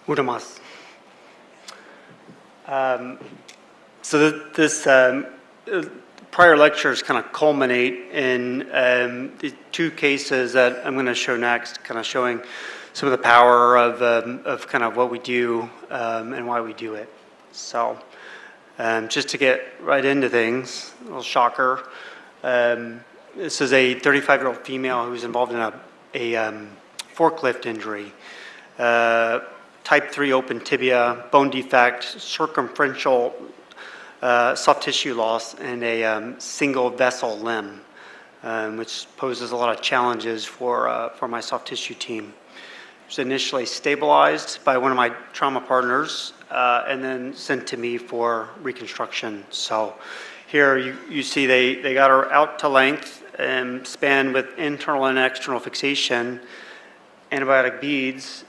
Uramasu. So this prior lectures kind of culminate in the two cases that I'm going to show next, kind of showing some of the power of kind of what we do and why we do it. So just to get right into things, a little shocker. This is a 35-year-old female who's involved in a forklift injury. Type 3 open tibia, bone defect, circumferential soft tissue loss, and a single vessel limb, which poses a lot of challenges for my soft tissue team. It was initially stabilized by one of my trauma partners and then sent to me for reconstruction. So here you see they got her out to length and span with internal and external fixation, antibiotic beads,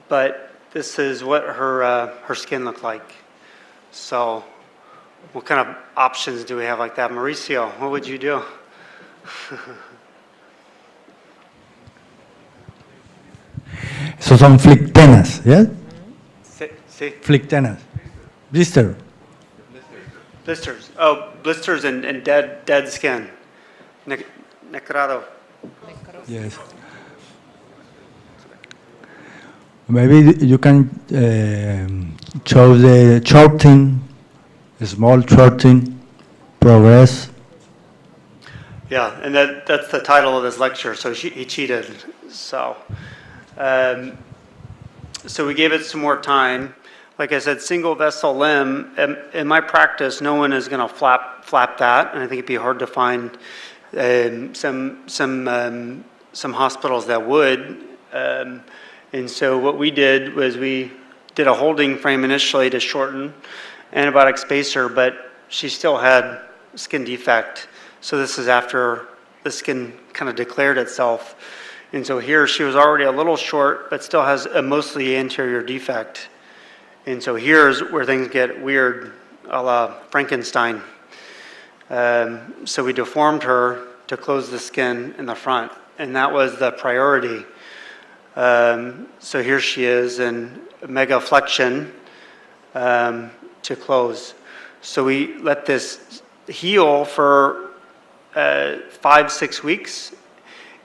but this is what her skin looked like. So what kind of options do we have like that? Mauricio, what would you do? So son flictenas, ¿ya? Sí. Flictenas. Blister. Blisters. Oh, blisters and dead skin. Necrado. Yes. Maybe you can show the shorting, small shorting, progress. Yeah, and that's the title of this lecture. So he cheated. So we gave it some more time. Like I said, single vessel limb. In my practice, no one is going to flap that, and I think it'd be hard to find some hospitals that would. And so what we did was we did a holding frame initially to shorten antibiotic spacer, but she still had skin defect. So this is after the skin kind of declared itself. And so here she was already a little short, but still has a mostly anterior defect. And so here's where things get weird, a la Frankenstein. So we deformed her to close the skin in the front, and that was the priority. So here she is in mega flexion to close. So we let this heal for 5-6 weeks.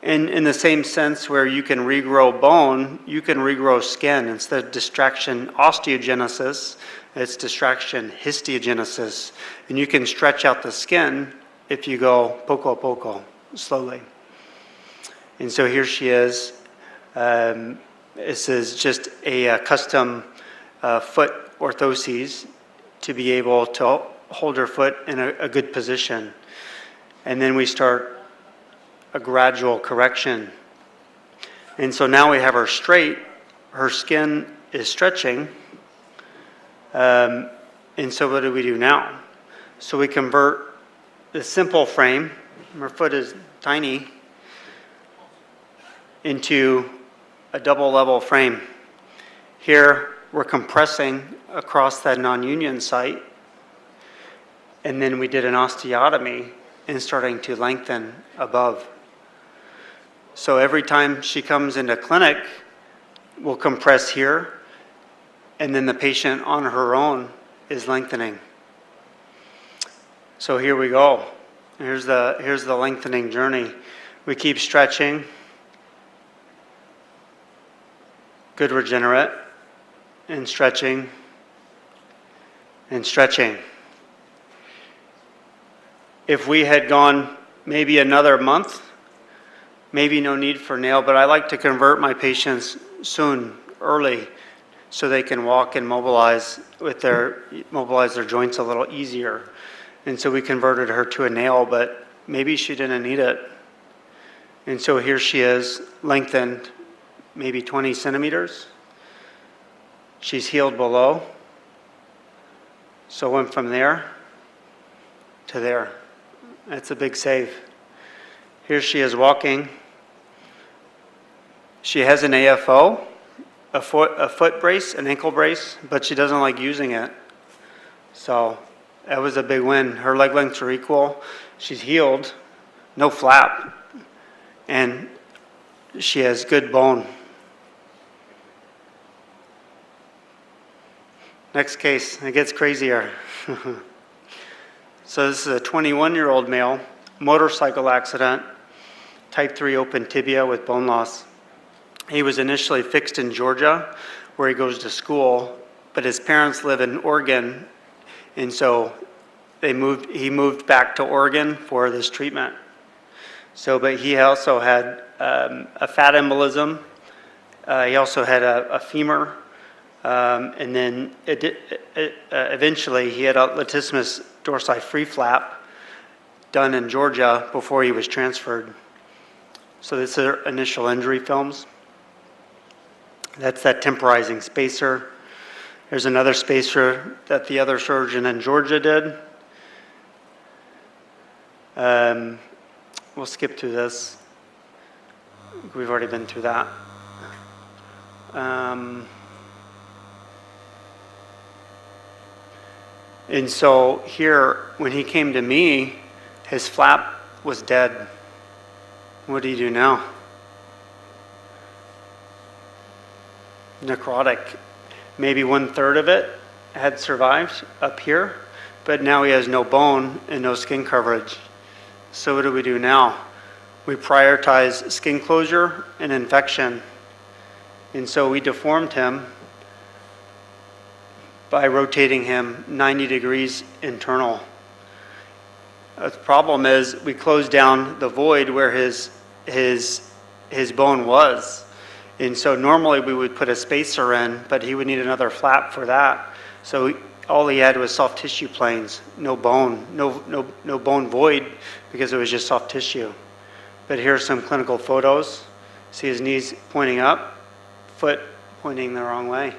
In the same sense where you can regrow bone, you can regrow skin. Instead of distraction osteogenesis, it's distraction histogenesis. And you can stretch out the skin if you go poco a poco, slowly. And so here she is. This is just a custom foot orthoses to be able to hold her foot in a good position. And then we start a gradual correction. And so now we have her straight, her skin is stretching. And so what do we do now? So we convert the simple frame, her foot is tiny, into a double level frame. Here we're compressing across that non-union site, and then we did an osteotomy and starting to lengthen above. So every time she comes into clinic, we'll compress here, and then the patient on her own is lengthening. So here we go. Here's the lengthening journey. We keep stretching. Good regenerate, and stretching, and stretching. If we had gone maybe another month, maybe no need for nail, but I like to convert my patients soon, early, so they can walk and mobilize their joints a little easier. And so we converted her to a nail, but maybe she didn't need it. And so here she is, lengthened, maybe 20 centimeters. She's healed below. So went from there to there. That's a big save. Here she is walking. She has an AFO, a foot brace, an ankle brace, but she doesn't like using it. So that was a big win. Her leg lengths are equal. She's healed, no flap, and she has good bone. Next case, it gets crazier. So this is a 21-year-old male, motorcycle accident, type 3 open tibia with bone loss. He was initially fixed in Georgia, where he goes to school, but his parents live in Oregon, and so he moved back to Oregon for this treatment. So, but he also had a fat embolism. He also had a femur, and then eventually he had a latissimus dorsi free flap done in Georgia before he was transferred. So this is initial injury films. That's that temporizing spacer. There's another spacer that the other surgeon in Georgia did. We'll skip through this. We've already been through that. And so here, when he came to me, his flap was dead. What do you do now? Necrotic. Maybe 1/3 of it had survived up here, but now he has no bone and no skin coverage. So what do we do now? We prioritize skin closure and infection. And so we deformed him by rotating him 90 degrees internal. The problem is we closed down the void where his bone was. And so normally we would put a spacer in, but he would need another flap for that. So all he had was soft tissue planes, no bone, no bone void, because it was just soft tissue. But here's some clinical photos. See his knees pointing up, foot pointing the wrong way,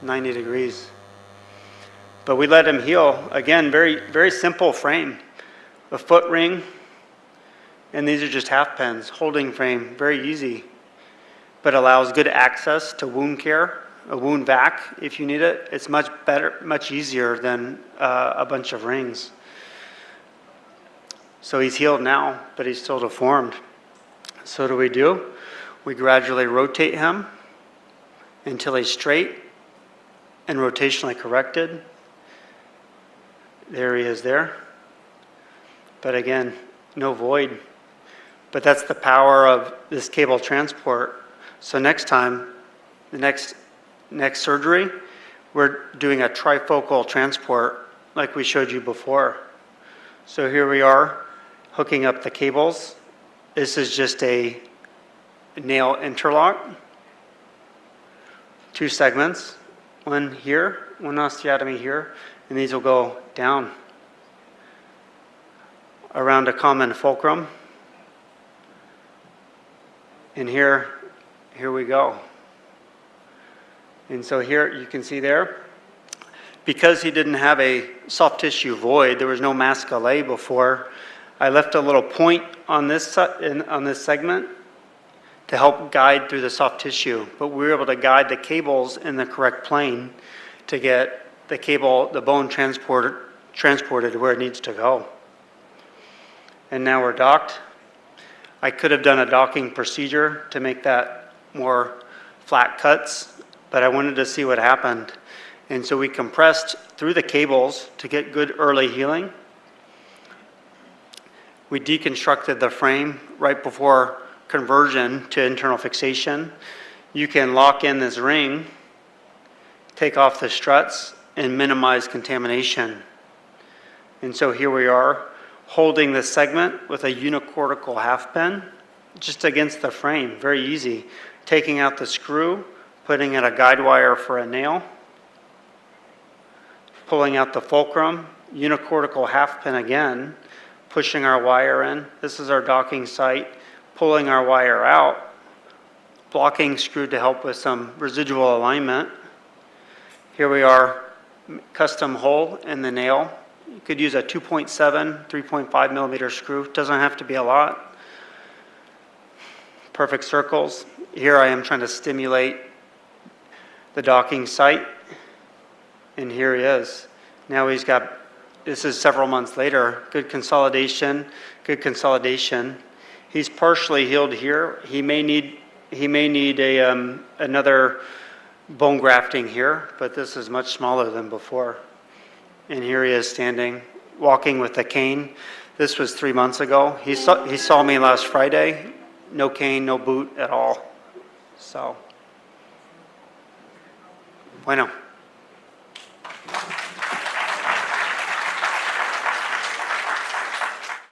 90 degrees. But we let him heal. Again, very, very simple frame. A foot ring, and these are just half pins, holding frame, very easy, but allows good access to wound care, a wound vac if you need it. It's much better, much easier than a bunch of rings. So he's healed now, but he's still deformed. So what do? We gradually rotate him until he's straight and rotationally corrected. There he is there. But again, no void. But that's the power of this cable transport. So next time, the next surgery, we're doing a trifocal transport like we showed you before. So here we are hooking up the cables. This is just a nail interlock. 2 segments, one here, one osteotomy here, and these will go down around a common fulcrum. And here we go. And so here you can see there, because he didn't have a soft tissue void, there was no mascale before, I left a little point on this segment to help guide through the soft tissue. But we were able to guide the cables in the correct plane to get the bone transported where it needs to go. And now we're docked. I could have done a docking procedure to make that more flat cuts, but I wanted to see what happened. And so we compressed through the cables to get good early healing. We deconstructed the frame right before conversion to internal fixation. You can lock in this ring, take off the struts, and minimize contamination. And so here we are, holding the segment with a unicortical half pin just against the frame, very easy. Taking out the screw, putting in a guide wire for a nail, pulling out the fulcrum, unicortical half pin again, pushing our wire in. This is our docking site, pulling our wire out, blocking screw to help with some residual alignment. Here we are, custom hole in the nail. You could use a 2.7, 3.5 millimeter screw. Doesn't have to be a lot. Perfect circles. Here I am trying to stimulate the docking site. And here he is. Now he's got, this is several months later, good consolidation. He's partially healed here. He may need another bone grafting here, but this is much smaller than before. And here he is standing, walking with a cane. This was 3 months ago. He saw me last Friday, no cane, no boot at all. So, bueno.